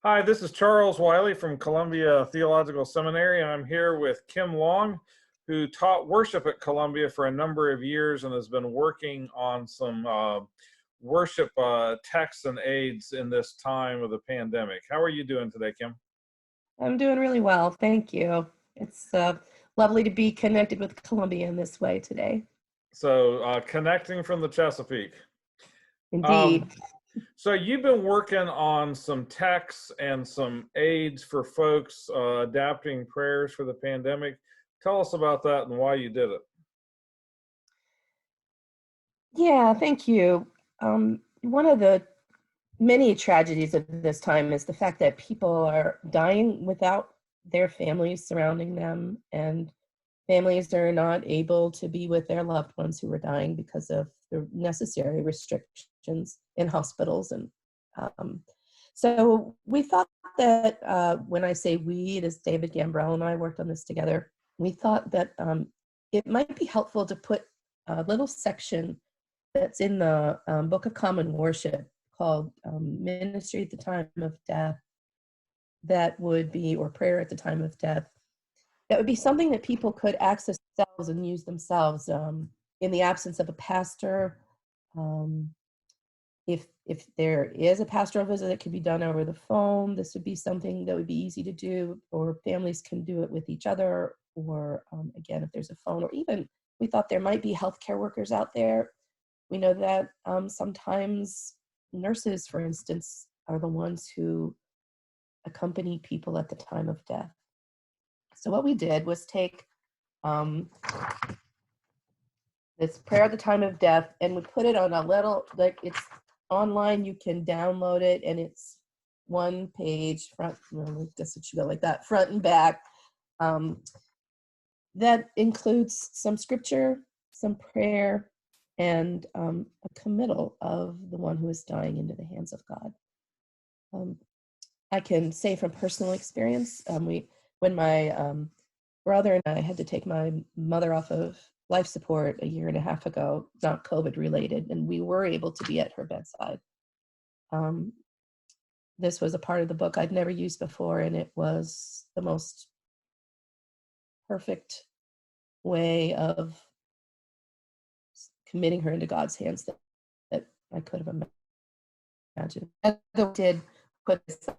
Hi, this is Charles Wiley from Columbia Theological Seminary, and I'm here with Kim Long, who taught worship at Columbia for a number of years and has been working on some worship texts and aids in this time of the pandemic. How are you doing today, Kim? I'm doing really well, thank you. It's lovely to be connected with Columbia in this way today. So, connecting from the Chesapeake. Indeed. Um, so you've been working on some texts and some aids for folks adapting prayers for the pandemic. Tell us about that and why you did it. Yeah, thank you. One of the many tragedies of this time is the fact that people are dying without their families surrounding them, and families are not able to be with their loved ones who are dying because of the necessary restrictions in hospitals. And um, so we thought that when I say we, it is David Gambrell and I worked on this together. We thought that it might be helpful to put a little section that's in the Book of Common Worship called Ministry at the Time of Death, that would be, or Prayer at the Time of Death, that would be something that people could access themselves and use themselves in the absence of a pastor. Um, if there is a pastoral visit that could be done over the phone, this would be something that would be easy to do, or families can do it with each other, or again, if there's a phone, or even we thought there might be healthcare workers out there. We know that sometimes nurses, for instance, are the ones who accompany people at the time of death. So what we did was take this prayer at the time of death, and we put it on a little, like, it's online, you can download it, and it's one page, front, I guess it should go like that, front and back. That includes some scripture, some prayer, and a committal of the one who is dying into the hands of God. I can say from personal experience, when my brother and I had to take my mother off of life support a year and a half ago, not COVID related, and we were able to be at her bedside. This was a part of the book I'd never used before, and it was the most perfect way of committing her into God's hands that I could have imagined. I did put just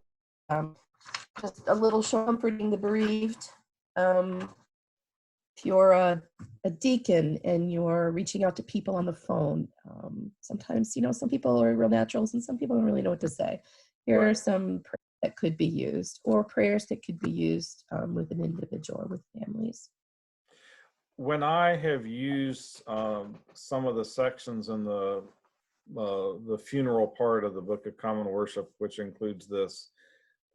a little short, comforting the bereaved. If you're a deacon and you're reaching out to people on the phone, sometimes, some people are real naturals and some people don't really know what to say. Here are some prayers that could be used, or prayers that could be used with an individual or with families. When I have used some of the sections in the funeral part of the Book of Common Worship, which includes this,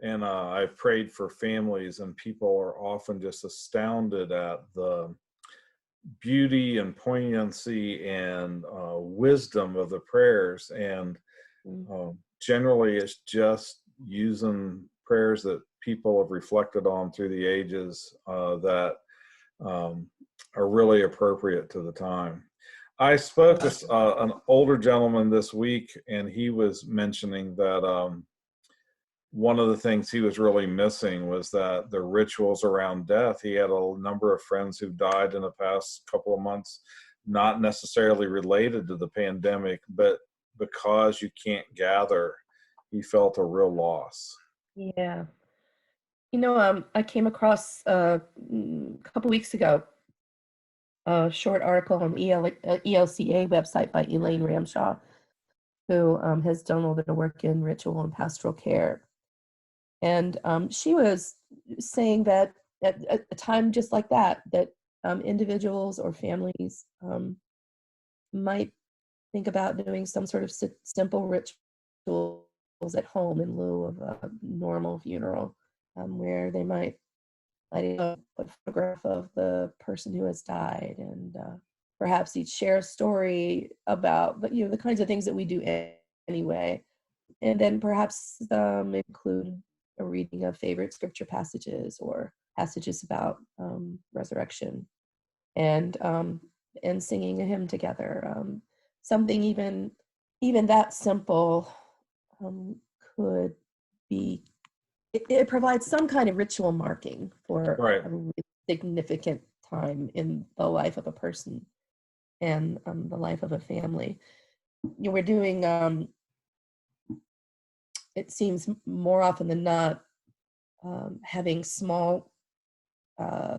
and I've prayed for families, and people are often just astounded at the beauty and poignancy and wisdom of the prayers. And generally, it's just using prayers that people have reflected on through the ages that are really appropriate to the time. I spoke to an older gentleman this week, and he was mentioning that one of the things he was really missing was that the rituals around death. He had a number of friends who died in the past couple of months, not necessarily related to the pandemic, but because you can't gather, he felt a real loss. Yeah. I came across a couple weeks ago a short article on the ELCA website by Elaine Ramshaw, who has done a little bit of work in ritual and pastoral care. And she was saying that at a time just like that individuals or families might think about doing some sort of simple rituals at home in lieu of a normal funeral, where they might put a photograph of the person who has died, and perhaps each share a story about the kinds of things that we do anyway, and then perhaps include a reading of favorite scripture passages or passages about resurrection, and singing a hymn together. Something even that simple could be it provides some kind of ritual marking for Right. a really significant time in the life of a person and the life of a family. We're doing, it seems more often than not, having small communal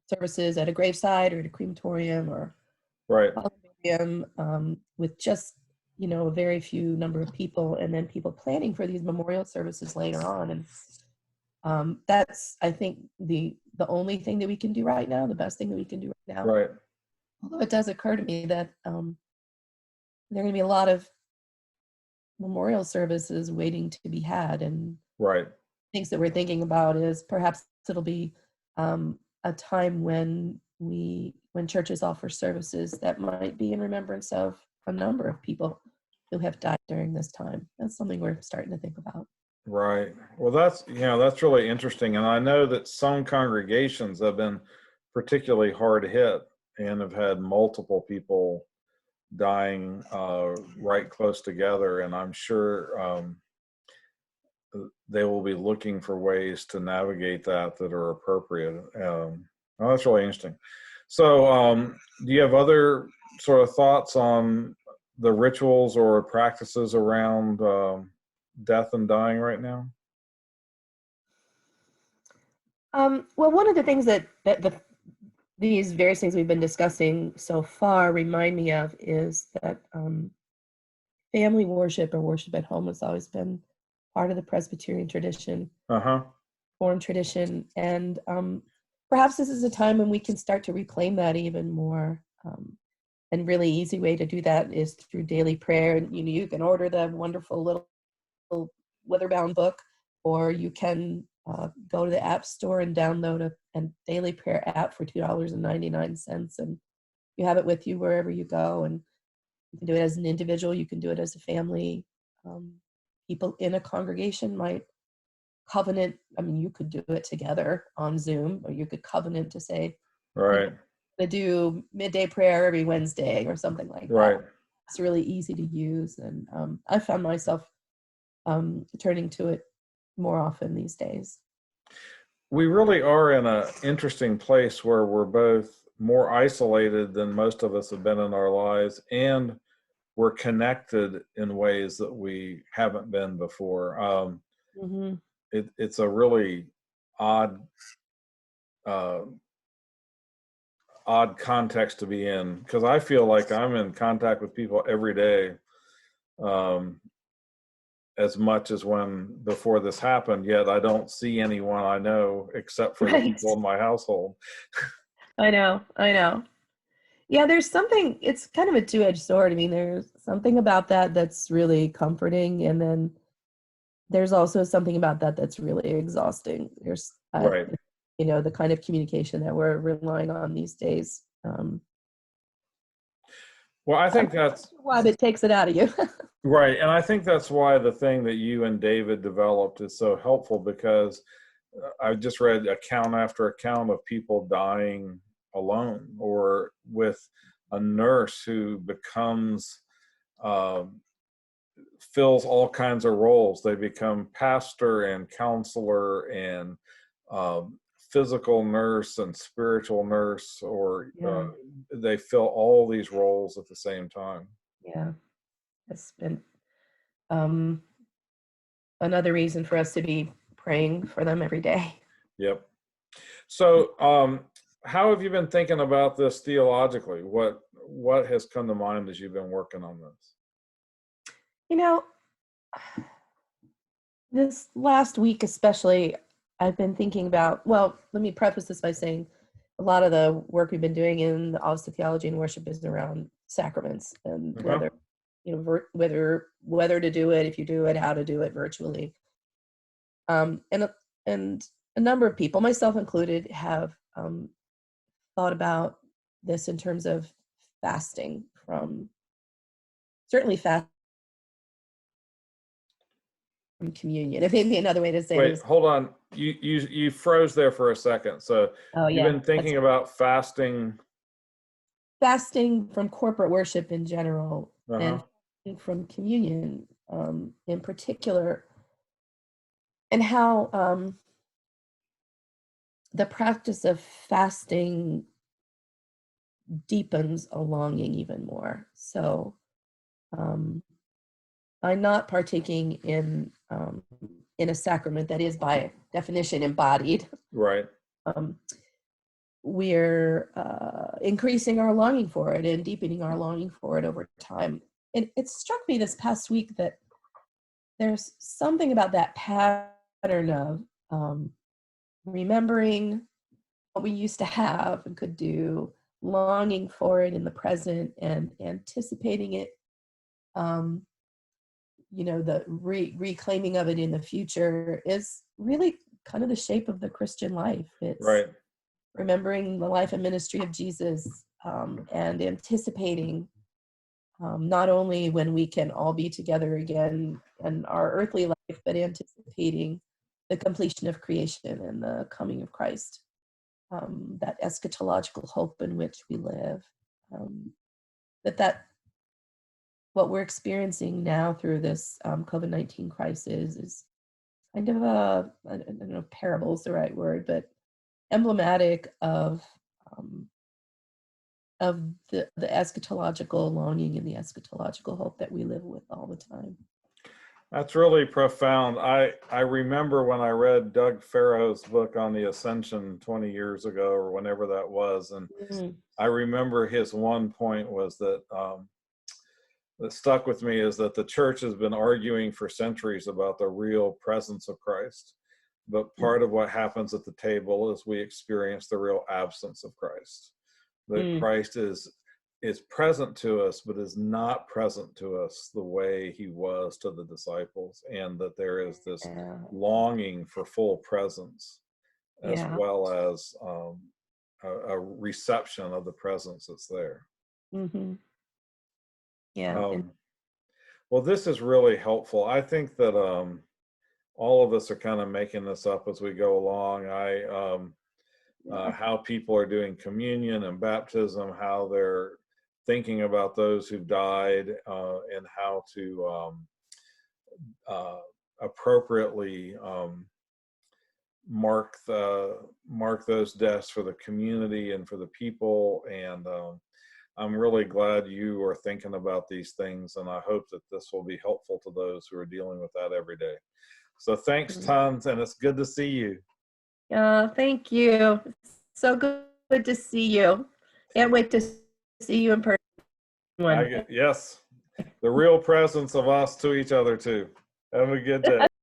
services at a graveside or at a crematorium or Right. with just a very few number of people, and then people planning for these memorial services later on. And that's, I think, the only thing that we can do right now, the best thing that we can do right now. Right. Although it does occur to me that there are going to be a lot of memorial services waiting to be had, and Right. things that we're thinking about is perhaps it'll be a time when churches offer services that might be in remembrance of a number of people who have died during this time. That's something we're starting to think about. Right. Well, that's really interesting. And I know that some congregations have been particularly hard hit and have had multiple people dying right close together. And I'm sure they will be looking for ways to navigate that are appropriate. Well, that's really interesting. So do you have other sort of thoughts on the rituals or practices around death and dying right now? Well, one of the things that these various things we've been discussing so far remind me of is that family worship or worship at home has always been part of the Presbyterian tradition, Uh-huh. Reformed tradition, and perhaps this is a time when we can start to reclaim that even more. And really easy way to do that is through daily prayer. And you can order the wonderful little weather-bound book, or you can go to the App Store and download a daily prayer app for $2.99, and you have it with you wherever you go. And you can do it as an individual, you can do it as a family. People in a congregation might covenant. I mean, you could do it together on Zoom, or you could covenant to say, Right. to do midday prayer every Wednesday or something like Right. that. It's really easy to use, and I found myself turning to it more often these days. We really are in an interesting place where we're both more isolated than most of us have been in our lives, and we're connected in ways that we haven't been before. Mm-hmm. It's a really odd uh, odd context to be in, because I feel like I'm in contact with people every day, um, as much as when before this happened, yet I don't see anyone I know except for the Right. people in my household. I know. Yeah, there's something, it's kind of a two-edged sword. I mean, there's something about that that's really comforting, and then there's also something about that that's really exhausting. There's, Right. the kind of communication that we're relying on these days. Well, I think I'm not that's sure why, but it takes it out of you. right. And I think that's why the thing that you and David developed is so helpful, because I just read account after account of people dying alone, or with a nurse who becomes fills all kinds of roles. They become pastor and counselor and physical nurse and spiritual nurse, or Yeah. they fill all these roles at the same time. Yeah. It's been um, another reason for us to be praying for them every day. Yep. So, how have you been thinking about this theologically? What has come to mind as you've been working on this? You know, this last week especially, I've been thinking about, well, let me preface this by saying a lot of the work we've been doing in the Office of Theology and Worship is around sacraments, and Uh-huh. whether to do it, if you do it, how to do it virtually. And a number of people, myself included, have thought about this in terms of fasting from fast from communion. If maybe another way to say it Wait, is, hold on. You froze there for a second. So oh you've yeah, been thinking about fasting. fasting from corporate worship in general, Uh-huh. and from communion in particular. and how the practice of fasting deepens a longing even more. So by not partaking in a sacrament that is by definition embodied, Right. We're increasing our longing for it and deepening our longing for it over time. And it struck me this past week that there's something about that pattern of remembering what we used to have and could do, longing for it in the present and anticipating it, the reclaiming of it in the future is really kind of the shape of the Christian life. It's Right. remembering the life and ministry of Jesus, and anticipating not only when we can all be together again in our earthly life, but anticipating the completion of creation and the coming of Christ, that eschatological hope in which we live. That what we're experiencing now through this COVID-19 crisis is kind of I don't know if parable is the right word, but emblematic of the eschatological longing and the eschatological hope that we live with all the time. That's really profound. I remember when I read Doug Farrow's book on the Ascension 20 years ago or whenever that was, and I remember his one point was that that stuck with me is that the church has been arguing for centuries about the real presence of Christ. But part of what happens at the table is we experience the real absence of Christ. That Christ is present to us, but is not present to us the way he was to the disciples, and that there is this longing for full presence, as well as a reception of the presence that's there. Well, this is really helpful. I think that all of us are kind of making this up as we go along. How people are doing communion and baptism, how they're thinking about those who've died, and how to appropriately mark those deaths for the community and for the people. And I'm really glad you are thinking about these things, and I hope that this will be helpful to those who are dealing with that every day. So thanks tons, and it's good to see you. Thank you. So good to see you. Can't wait to see you in person. Yes, the real presence of us to each other too. Have a good day.